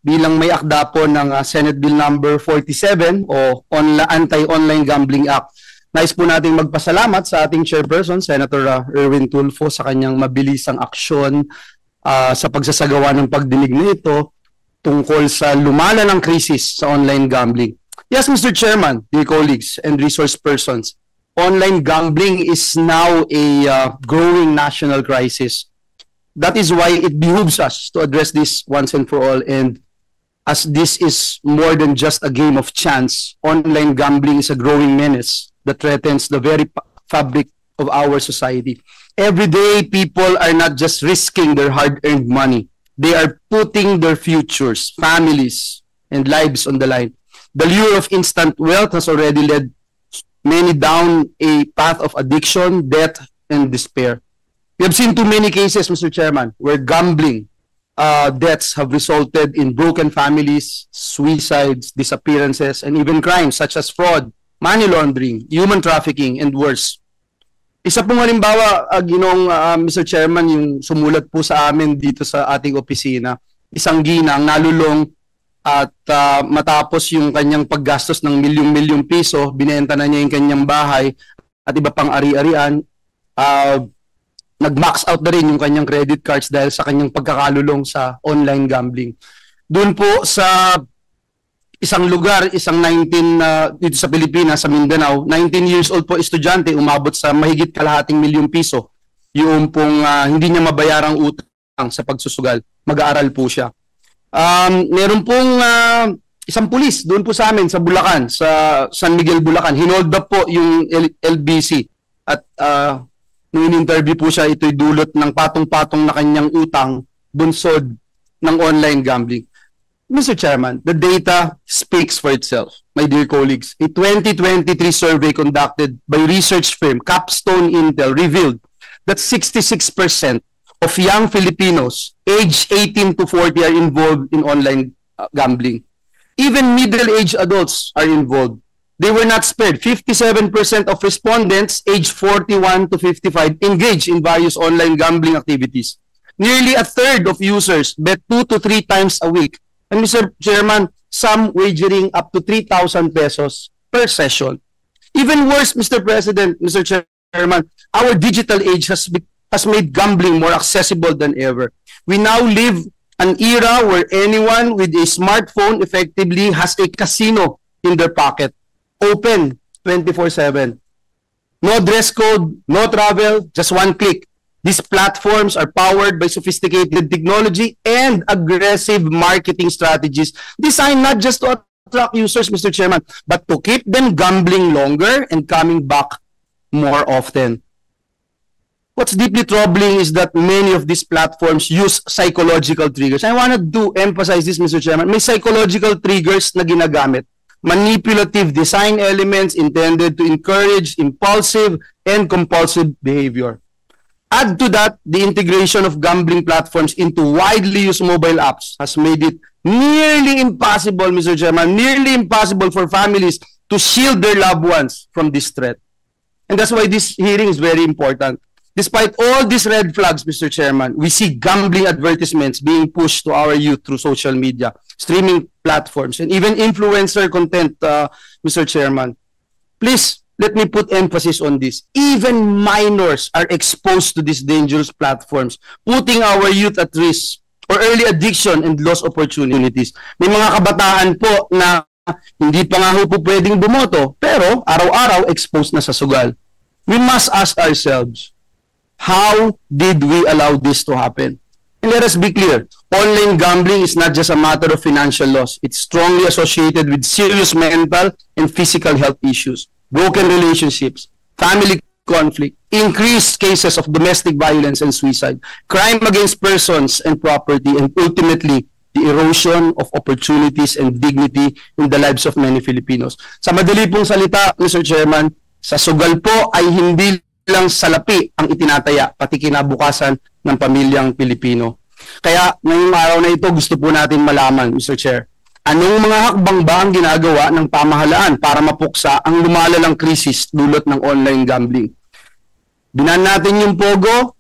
Bilang may akda po ng Senate Bill number 47 o Anti-Online Gambling Act, nais po natin magpasalamat sa ating chairperson, Senator Erwin Tulfo, sa kanyang mabilisang aksyon sa pagsasagawa ng pagdinig na ito tungkol sa lumalang ng krisis sa online gambling. Yes, Mr. Chairman, dear colleagues and resource persons, online gambling is now a growing national crisis. That is why it behooves us to address this once and for all. And as this is more than just a game of chance, online gambling is a growing menace that threatens the very fabric of our society. Every day, people are not just risking their hard-earned money. They are putting their futures, families, and lives on the line. The lure of instant wealth has already led many down a path of addiction, death, and despair. We have seen too many cases, Mr. Chairman, where gambling deaths have resulted in broken families, suicides, disappearances, and even crimes such as fraud, money laundering, human trafficking, and worse. Isa pong halimbawa, Mr. Chairman, yung sumulat po sa amin dito sa ating opisina, isang ginang nalulong at matapos yung kanyang paggastos ng milyong-milyong piso, binenta na niya yung kanyang bahay at iba pang ari-arian, nag-max out na rin yung kanyang credit cards dahil sa kanyang pagkakalulong sa online gambling. Doon po sa isang lugar, isang 19 dito sa Pilipinas, sa Mindanao, 19 years old po estudyante, umabot sa mahigit kalahating milyong piso. Yung pong hindi niya mabayarang utang sa pagsusugal. Mag-aaral po siya. Meron pong isang pulis doon po sa amin sa Bulacan, sa San Miguel, Bulacan. Hinold up po yung LBC at nung in-interview po siya, ito'y dulot ng patong-patong na kanyang utang bunsod ng online gambling. Mr. Chairman, the data speaks for itself, my dear colleagues. A 2023 survey conducted by research firm Capstone Intel revealed that 66% of young Filipinos aged 18 to 40 are involved in online gambling. Even middle-aged adults are involved. They were not spared. 57% of respondents aged 41 to 55 engaged in various online gambling activities. Nearly a third of users bet 2 to 3 times a week. And Mr. Chairman, some wagering up to 3,000 pesos per session. Even worse, Mr. President, Mr. Chairman, our digital age has made gambling more accessible than ever. We now live an era where anyone with a smartphone effectively has a casino in their pocket, open 24/7. No dress code, no travel, just one click. These platforms are powered by sophisticated technology and aggressive marketing strategies designed not just to attract users, Mr. Chairman, but to keep them gambling longer and coming back more often. What's deeply troubling is that many of these platforms use psychological triggers. I wanted to emphasize this, Mr. Chairman. May psychological triggers na ginagamit. Manipulative design elements intended to encourage impulsive and compulsive behavior. Add to that, the integration of gambling platforms into widely used mobile apps has made it nearly impossible, Mr. Chairman, nearly impossible for families to shield their loved ones from this threat. And that's why this hearing is very important. Despite all these red flags, Mr. Chairman, we see gambling advertisements being pushed to our youth through social media, streaming platforms, and even influencer content, Mr. Chairman. Please, let me put emphasis on this. Even minors are exposed to these dangerous platforms, putting our youth at risk or early addiction and lost opportunities. May mga kabataan po na hindi pa nga po pwedeng bumoto, pero araw-araw exposed na sa sugal. We must ask ourselves, how did we allow this to happen? And let us be clear, online gambling is not just a matter of financial loss. It's strongly associated with serious mental and physical health issues, broken relationships, family conflict, increased cases of domestic violence and suicide, crime against persons and property, and ultimately, the erosion of opportunities and dignity in the lives of many Filipinos. Sa madali pong salita, Mr. Chairman, sa sugal po ay hindi lang salapi ang itinataya, pati kinabukasan ng pamilyang Pilipino. Kaya ngayong araw na ito, gusto po natin malaman, Mr. Chair, anong mga hakbang ba ang ginagawa ng pamahalaan para mapuksa ang lumalalang krisis dulot ng online gambling? Binan natin yung Pogo,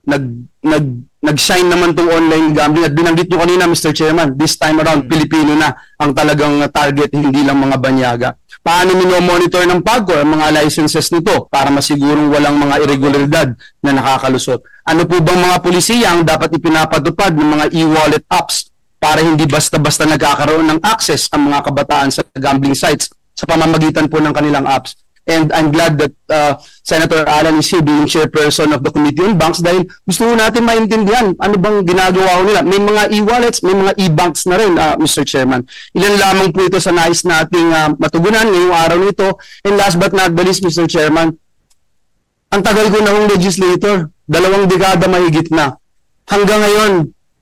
nag-shine naman tong online gambling at binanggit nyo kanina, Mr. Chairman, this time around, Pilipino na ang talagang target, hindi lang mga banyaga. Paano monitor ng PAGCOR ang mga licenses nito para masigurong walang mga irregularidad na nakakalusot? Ano po bang mga pulisiya ang dapat ipinapatupad ng mga e-wallet apps para hindi basta-basta nagkakaroon ng access ang mga kabataan sa gambling sites sa pamamagitan po ng kanilang apps? And I'm glad that Senator Alan is here being chairperson of the Committee on Banks dahil gusto natin maintindihan ano bang ginagawa nila. May mga e-wallets, may mga e-banks na rin, Mr. Chairman. Ilan lamang po ito sa nais nating matugunan ngayong araw nito. And last but not the least, Mr. Chairman, ang tagal ko na akong legislator, 2 dekada mahigit na. Hanggang ngayon,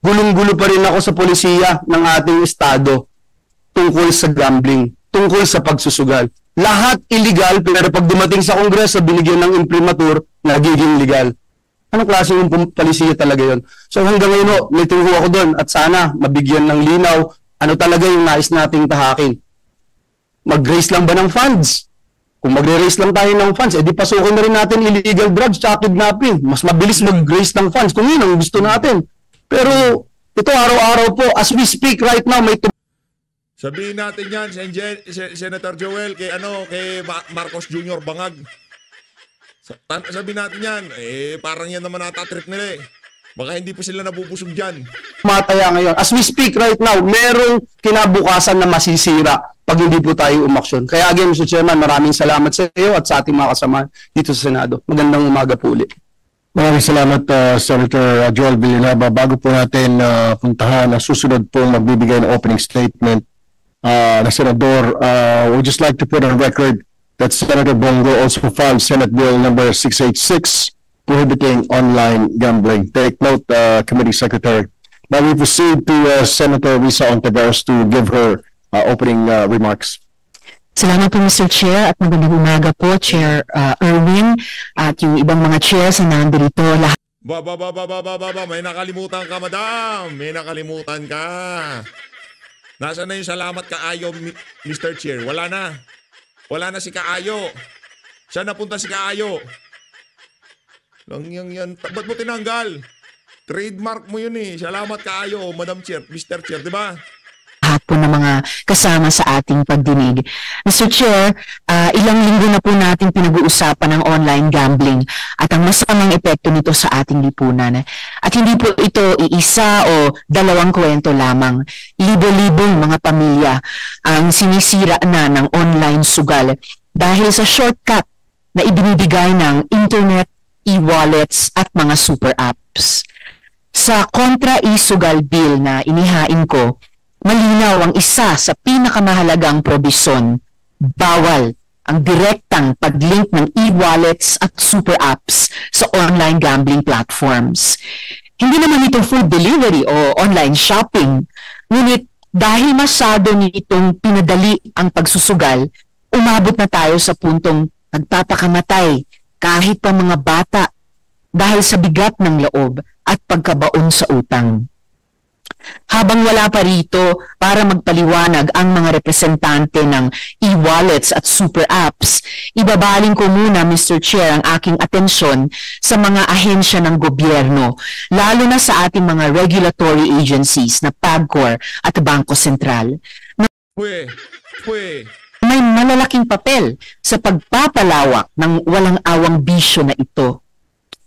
gulong-gulo pa rin ako sa polisiya ng ating estado tungkol sa gambling, tungkol sa pagsusugal. Lahat illegal, pero pag dumating sa Kongreso, binigyan ng imprimatur, nagiging legal. Anong klase yung palisiya talaga yon? So hanggang ngayon, may tungo ako doon at sana mabigyan ng linaw ano talaga yung nais nating tahakin. Mag-raise lang ba ng funds? Kung magre-raise lang tayo ng funds, edi pasukin na rin natin illegal drugs at kidnapping. Mas mabilis mag-raise ng funds kung yun ang gusto natin. Pero ito araw-araw po, as we speak right now, may sabihin natin yan, Senator Joel, kay Marcos Jr. Bangag. Sabihin natin yan, parang yan naman natatrip nila eh. Baka hindi pa sila nabubusog dyan. Mataya ngayon. As we speak right now, merong kinabukasan na masisira pag hindi po tayo umaksyon. Kaya again, Mr. Chairman, maraming salamat sa iyo at sa ating mga kasama dito sa Senado. Magandang umaga po ulit. Maraming salamat, Senator Joel Villanueva. Bago po natin puntahan na susunod pong magbibigay ng opening statement, na Senador, would just like to put on record that Senator Bongo also filed Senate Bill number 686 prohibiting online gambling. Take note, Committee Secretary. Now we proceed to Senator Risa Ontiveros to give her opening remarks. Salamat po, Mr. Chair, at magandang umaga po, Chair Erwin, at yung ibang mga chairs na nandito. May nakalimutan ka, madam. May nakalimutan ka. Nasaan na yung salamat Kaayo, Mr. Chair? Wala na. Wala na si Kaayo. Saan napunta si Kaayo? Lang yan. Ba't mo tinanggal? Trademark mo yun eh. Salamat Kaayo, Madam Chair, Mr. Chair, di ba? Po ng mga kasama sa ating pagdinig. Mr. Chair, ilang linggo na po natin pinag-uusapan ang online gambling at ang masamang epekto nito sa ating lipunan. At hindi po ito iisa o dalawang kwento lamang. Libo-libong mga pamilya ang sinisira na ng online sugal dahil sa shortcut na ibinibigay ng internet, e-wallets at mga super apps. Sa kontra e-sugal bill na inihain ko, malinaw ang isa sa pinakamahalagang probisyon. Bawal ang direktang paglink ng e-wallets at super apps sa online gambling platforms. Hindi naman ito food delivery o online shopping, ngunit dahil masyado nitong pinadali ang pagsusugal, umabot na tayo sa puntong nagpapakamatay kahit pa mga bata dahil sa bigat ng loob at pagkabaon sa utang. Habang wala pa rito para magpaliwanag ang mga representante ng e-wallets at super apps, ibabaling ko muna, Mr. Chair, ang aking atensyon sa mga ahensya ng gobyerno, lalo na sa ating mga regulatory agencies na PAGCOR at Bangko Sentral. May malalaking papel sa pagpapalawak ng walang awang bisyo na ito.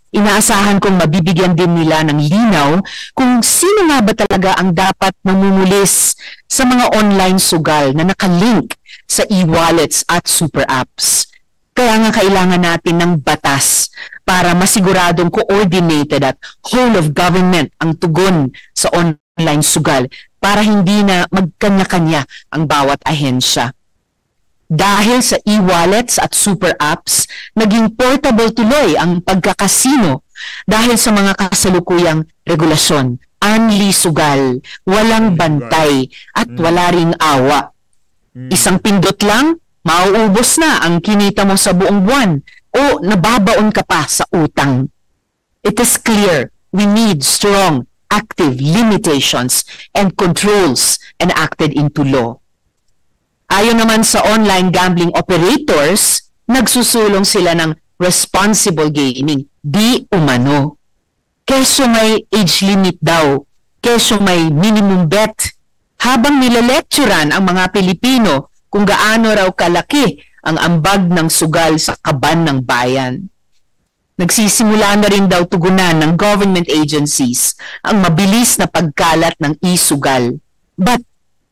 Inaasahan kong mabibigyan din nila ng linaw kung sino nga ba talaga ang dapat mamumulis sa mga online sugal na nakalink sa e-wallets at super apps. Kaya nga kailangan natin ng batas para masiguradong coordinated at whole of government ang tugon sa online sugal para hindi na magkanya-kanya ang bawat ahensya. Dahil sa e-wallets at super apps, naging portable tuloy ang pagkakasino dahil sa mga kasalukuyang regulasyon, anli sugal, walang bantay at wala ring awa. Isang pindot lang, mauubos na ang kinita mo sa buong buwan o nababaon ka pa sa utang. It is clear we need strong, active limitations and controls enacted into law. Ayon naman sa online gambling operators, nagsusulong sila ng responsible gaming, di umano. Keso may age limit daw, keso may minimum bet, habang nilalekturan ang mga Pilipino kung gaano raw kalaki ang ambag ng sugal sa kaban ng bayan. Nagsisimula na rin daw tugunan ng government agencies ang mabilis na pagkalat ng e-sugal. But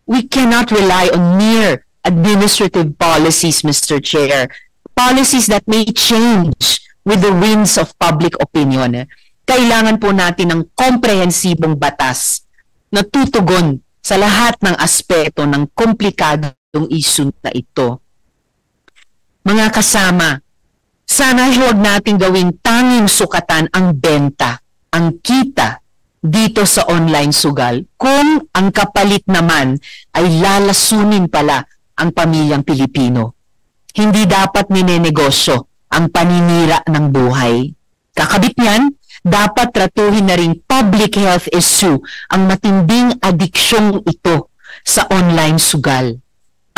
we cannot rely on mere administrative policies, Mr. Chair. Policies that may change with the winds of public opinion. Kailangan po natin ng komprehensibong batas na tutugon sa lahat ng aspeto ng komplikadong issue na ito. Mga kasama, sana huwag natin gawing tanging sukatan ang benta, ang kita dito sa online sugal kung ang kapalit naman ay lalasunin pala ang pamilyang Pilipino. Hindi dapat ninenegosyo ang paninira ng buhay. Kakabit niyan, dapat tratuhin na rin public health issue ang matinding adiksyong ito sa online sugal.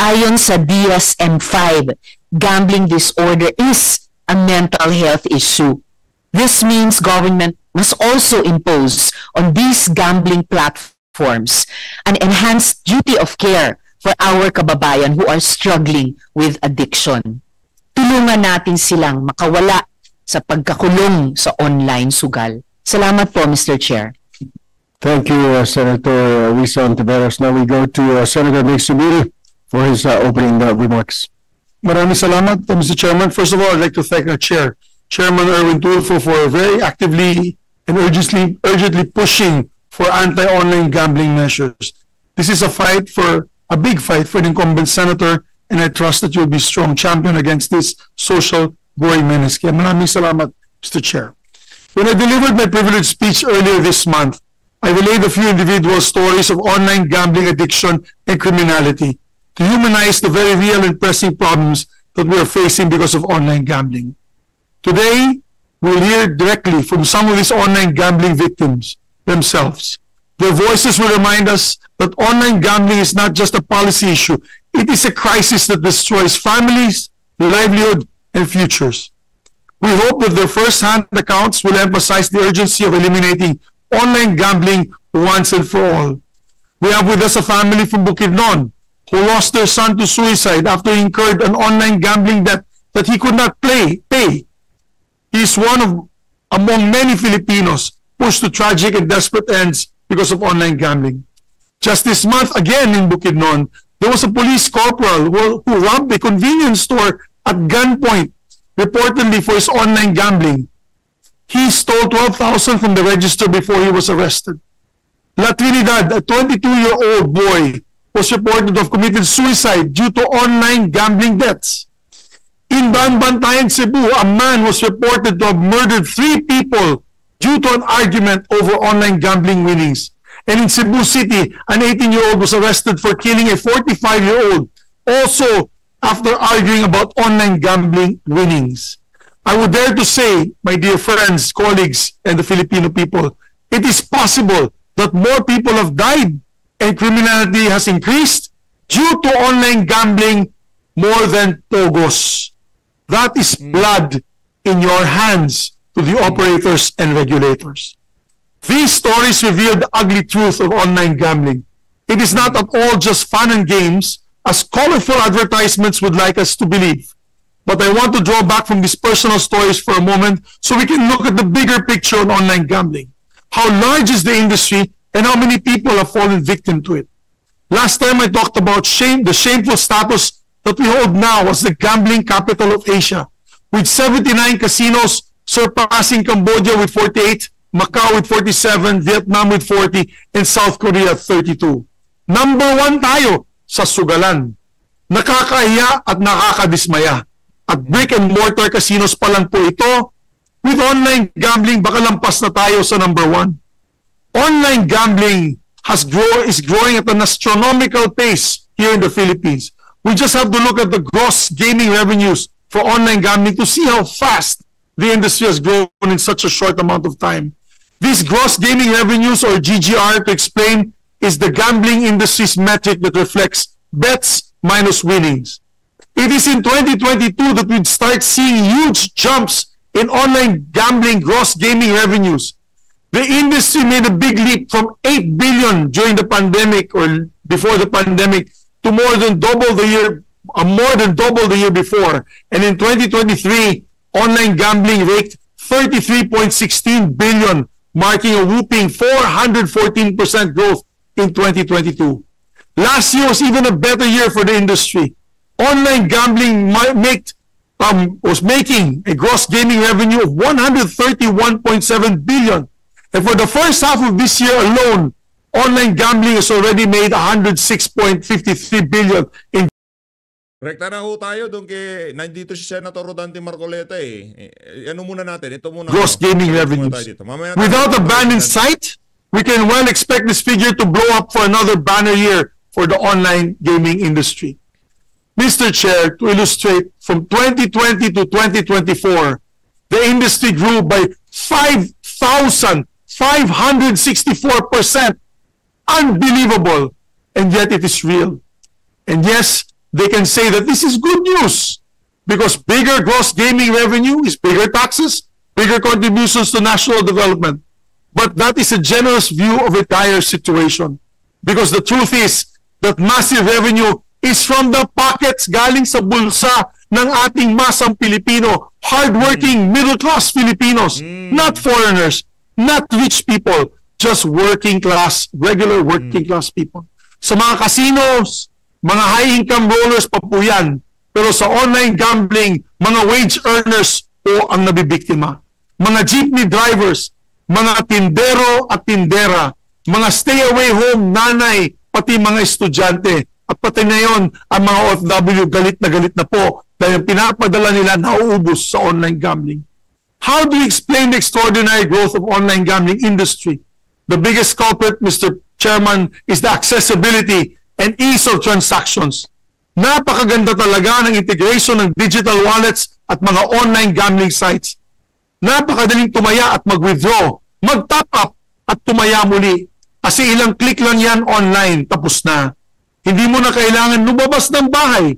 Ayon sa DSM-5, gambling disorder is a mental health issue. This means government must also impose on these gambling platforms an enhanced duty of care for our kababayan who are struggling with addiction. Tulungan natin silang makawala sa pagkakulong sa online sugal. Salamat po, Mr. Chair. Thank you, Senator Risa Ontiveros. Now we go to Senator Nick Subiri for his opening remarks. Maraming salamat, Mr. Chairman. First of all, I'd like to thank our chair, Chairman Erwin Tulfo, for very actively and urgently pushing for anti-online gambling measures. This is a big fight for the incumbent senator, and I trust that you'll be strong champion against this social gory menace. Kaya maraming salamat, Mr. Chair. When I delivered my privileged speech earlier this month, I relayed a few individual stories of online gambling addiction and criminality to humanize the very real and pressing problems that we are facing because of online gambling. Today, we'll hear directly from some of these online gambling victims themselves. Their voices will remind us that online gambling is not just a policy issue. It is a crisis that destroys families, livelihood, and futures. We hope that their first-hand accounts will emphasize the urgency of eliminating online gambling once and for all. We have with us a family from Bukidnon who lost their son to suicide after he incurred an online gambling debt that he could not pay. He is one among many Filipinos pushed to tragic and desperate ends because of online gambling. Just this month, again in Bukidnon, there was a police corporal who robbed a convenience store at gunpoint, reportedly for his online gambling. He stole 12,000 from the register before he was arrested. La Trinidad, a 22-year-old boy, was reported to have committed suicide due to online gambling debts. In Banbantayan, Cebu, a man was reported to have murdered 3 people due to an argument over online gambling winnings. And in Cebu City, an 18-year-old was arrested for killing a 45-year-old, also after arguing about online gambling winnings. I would dare to say, my dear friends, colleagues, and the Filipino people, it is possible that more people have died and criminality has increased due to online gambling more than togos. That is blood in your hands to the operators and regulators. These stories reveal the ugly truth of online gambling. It is not at all just fun and games, as colorful advertisements would like us to believe. But I want to draw back from these personal stories for a moment so we can look at the bigger picture on online gambling. How large is the industry and how many people have fallen victim to it? Last time I talked about the shameful status that we hold now as the gambling capital of Asia, with 79 casinos surpassing Cambodia with 48, Macau with 47, Vietnam with 40, and South Korea 32. Number 1 tayo sa sugalan. Nakakahiya at nakakadismaya. At brick and mortar casinos pa lang po ito. With online gambling, baka lampas na tayo sa number 1. Online gambling is growing at an astronomical pace here in the Philippines. We just have to look at the gross gaming revenues for online gambling to see how fast the industry has grown in such a short amount of time. These gross gaming revenues, or GGR, to explain, is the gambling industry's metric that reflects bets minus winnings. It is in 2022 that we'd start seeing huge jumps in online gambling gross gaming revenues. The industry made a big leap from 8 billion during the pandemic or before the pandemic to more than double the year before. And in 2023, online gambling raked 33.16 billion, marking a whooping 414% growth in 2022. Last year was even a better year for the industry. Online gambling was making a gross gaming revenue of 131.7 billion. And for the first half of this year alone, online gambling has already made 106.53 billion in. Rekta na ho tayo doon kay nandito si Senator Rodante Marcoleta ano muna natin? Ito muna. Gross gaming revenues. Without a ban in sight, we can well expect this figure to blow up for another banner year for the online gaming industry. Mr. Chair, to illustrate, from 2020 to 2024, the industry grew by 5,564%. Unbelievable. And yet it is real. And yes, they can say that this is good news because bigger gross gaming revenue is bigger taxes, bigger contributions to national development. But that is a generous view of a dire situation because the truth is that massive revenue is from the pockets galing sa bulsa ng ating masang Pilipino, hardworking middle-class Filipinos, not foreigners, not rich people, just working class, regular working class people. Sa mga casinos, mga high-income rollers pa po yan. Pero sa online gambling, mga wage earners po ang nabibiktima. Mga jeepney drivers, mga tindero at tindera, mga stay-away home nanay, pati mga estudyante. At pati ngayon, ang mga OFW galit na po dahil pinapadala nila nauubos sa online gambling. How do you explain the extraordinary growth of online gambling industry? The biggest culprit, Mr. Chairman, is the accessibility and ease of transactions. Napakaganda talaga ng integration ng digital wallets at mga online gambling sites. Napakadaling tumaya at mag-withdraw, mag-top up at tumaya muli. Kasi ilang click lang yan online, tapos na. Hindi mo na kailangan lumabas ng bahay.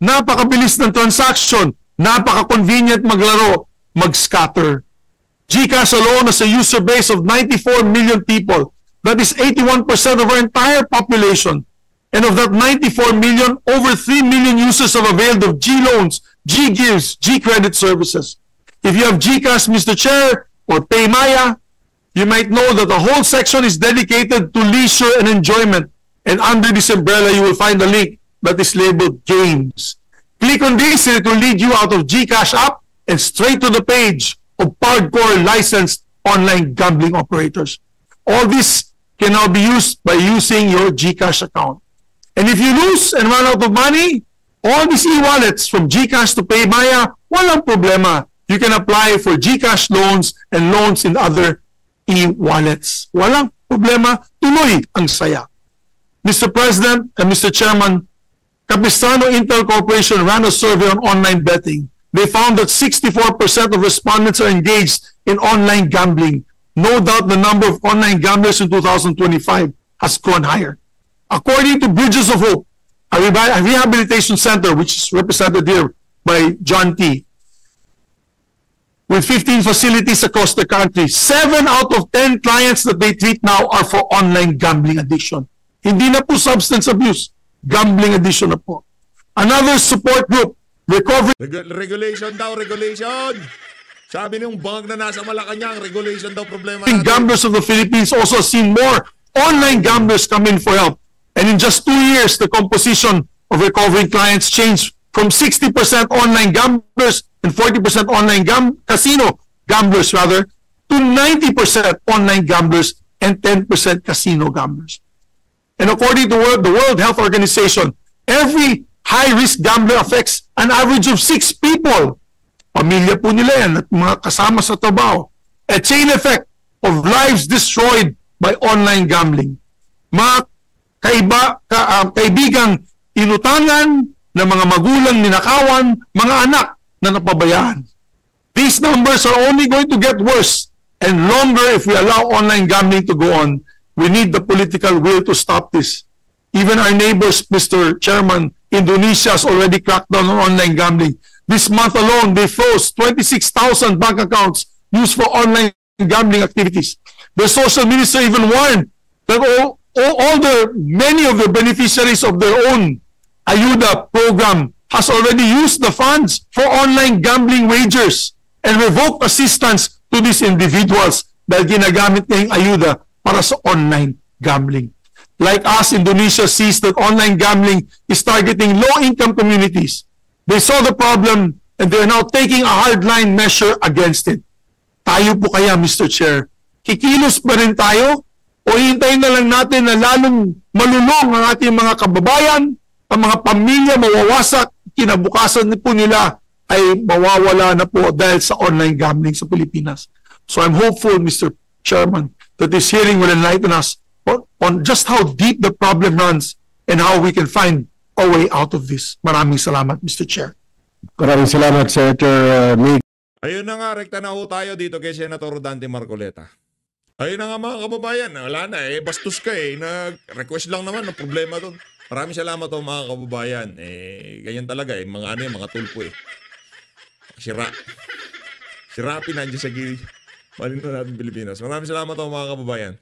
Napakabilis ng transaction, napaka-convenient maglaro, mag-scatter. GCash alone has a user base of 94 million people. That is 81% of our entire population. And of that 94 million, over 3 million users have availed of G-loans, G-gifts, G-credit services. If you have GCash, Mr. Chair, or PayMaya, you might know that the whole section is dedicated to leisure and enjoyment. And under this umbrella, you will find a link that is labeled Games. Click on this and it will lead you out of GCash app and straight to the page of hardcore licensed online gambling operators. All this can now be used by using your GCash account. And if you lose and run out of money, all these e-wallets from GCash to PayMaya, walang problema. You can apply for GCash loans and loans in other e-wallets. Walang problema, tuloy ang saya. Mr. President and Mr. Chairman, Capistrano Intel Corporation ran a survey on online betting. They found that 64% of respondents are engaged in online gambling. No doubt the number of online gamblers in 2025 has gone higher. According to Bridges of Hope, a rehabilitation center, which is represented here by John T., with 15 facilities across the country, 7 out of 10 clients that they treat now are for online gambling addiction. Hindi na po substance abuse, gambling addiction na po. Another support group, recovery. Regulation daw, regulation. Sabi niyong bang na nasa Malacanang, regulation daw problema. Gamblers of the Philippines also seen more online gamblers come in for help. And in just 2 years, the composition of recovering clients changed from 60% online gamblers and 40% online casino gamblers rather, to 90% online gamblers and 10% casino gamblers. And according to the World Health Organization, every high-risk gambler affects an average of 6 people. Pamilya po nila yan at mga kasama sa trabaho. A chain effect of lives destroyed by online gambling. Mga kaibigang inutangan ng mga magulang ninakawan, mga anak na napabayaan. These numbers are only going to get worse and longer if we allow online gambling to go on. We need the political will to stop this. Even our neighbors, Mr. Chairman, Indonesia has already cracked down on online gambling. This month alone, they froze 26,000 bank accounts used for online gambling activities. The social minister even warned that many of the beneficiaries of their own Ayuda program has already used the funds for online gambling wagers and revoked assistance to these individuals dahil ginagamit niya yung Ayuda para sa online gambling. Like us, Indonesia sees that online gambling is targeting low-income communities. They saw the problem and they are now taking a hardline measure against it. Tayo po kaya, Mr. Chair, kikilos ba rin tayo o hintayin na lang natin na lalong malulong ang ating mga kababayan, ang mga pamilya mawawasak, kinabukasan po nila ay mawawala na po dahil sa online gambling sa Pilipinas. So I'm hopeful, Mr. Chairman, that this hearing will enlighten us on just how deep the problem runs and how we can find a way out of this. Maraming salamat, Mr. Chair. Maraming salamat, Senator Mig. Ayun na nga, rekta na ho tayo dito kay Senator Dante Marcoleta. Ayun na nga mga kababayan, wala na bastos ka nag-request lang naman, no problema doon. Maraming salamat ho mga kababayan. Ganyan talaga mga tulpo Sira pinandiyan sa gili. Malino natin Pilipinas. Maraming salamat ho mga kababayan.